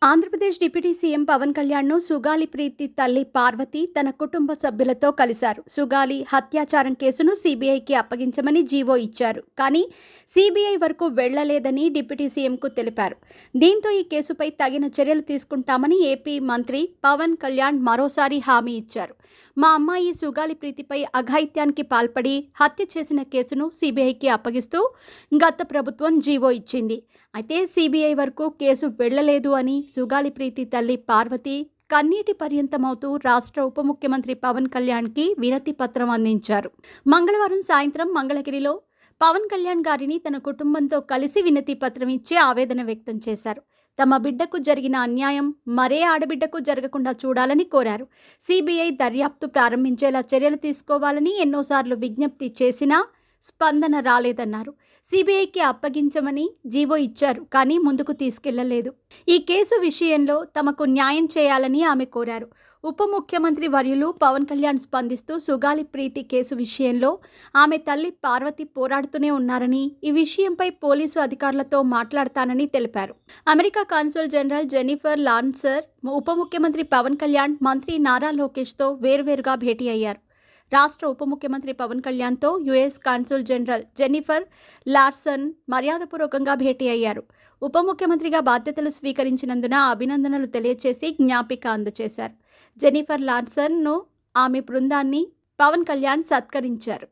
Andhra Pradesh deputy CM Pawan కళ్యాణ్ను Sugali ప్రీతి తల్లి పార్వతి తన కుటుంబ సభ్యులతో కలిశారు. సుగాలి హత్యాచారం కేసును సీబీఐకి అప్పగించమని జీవో ఇచ్చారు. కానీ సీబీఐ వరకు వెళ్లలేదని డిప్యూటీ సీఎంకు తెలిపారు. దీంతో ఈ కేసుపై తగిన చర్యలు తీసుకుంటామని ఏపీ మంత్రి పవన్ కళ్యాణ్ మరోసారి హామీ ఇచ్చారు. మా అమ్మాయి సుగాలి ప్రీతిపై అఘాయిత్యానికి పాల్పడి హత్య చేసిన కేసును సీబీఐకి అప్పగిస్తూ గత ప్రభుత్వం జీవో ఇచ్చింది. అయితే సీబీఐ వరకు కేసు వెళ్లలేదు అని సుగాలి ప్రీతి తల్లి పార్వతి కన్నీటి పర్యంతమవుతూ రాష్ట్ర ఉప ముఖ్యమంత్రి పవన్ కళ్యాణ్కి వినతి పత్రం అందించారు. మంగళవారం సాయంత్రం మంగళగిరిలో పవన్ కళ్యాణ్ గారిని తన కుటుంబంతో కలిసి వినతి పత్రం ఇచ్చి ఆవేదన వ్యక్తం చేశారు. తమ బిడ్డకు జరిగిన అన్యాయం మరే ఆడబిడ్డకు జరగకుండా చూడాలని కోరారు. సీబీఐ దర్యాప్తు ప్రారంభించేలా చర్యలు తీసుకోవాలని ఎన్నోసార్లు విజ్ఞప్తి చేసినా స్పందన రాలేదన్నారు. సీబీఐకి అప్పగించమని జీవో ఇచ్చారు, కానీ ముందుకు తీసుకెళ్లలేదు. ఈ కేసు విషయంలో తమకు న్యాయం చేయాలని ఆమె కోరారు. ఉప ముఖ్యమంత్రి వర్యులు పవన్ కళ్యాణ్ స్పందిస్తూ సుగాలి ప్రీతి కేసు విషయంలో ఆమె తల్లి పార్వతి పోరాడుతూనే ఉన్నారని, ఈ విషయంపై పోలీసు అధికారులతో మాట్లాడతానని తెలిపారు. America consul general Jennifer lancer ఉప ముఖ్యమంత్రి పవన్ కళ్యాణ్, మంత్రి నారా లోకేష్తో వేరువేరుగా భేటీ అయ్యారు. రాష్ట్ర ఉప ముఖ్యమంత్రి పవన్ కళ్యాణ్తో US consul general Jennifer Larsen మర్యాదపూర్వకంగా భేటీ అయ్యారు. ఉప ముఖ్యమంత్రిగా బాధ్యతలు స్వీకరించినందున అభినందనలు తెలియజేసి జ్ఞాపిక అందజేశారు. జెన్నిఫర్ లార్సన్ను ఆమె బృందాన్ని పవన్ కళ్యాణ్ సత్కరించారు.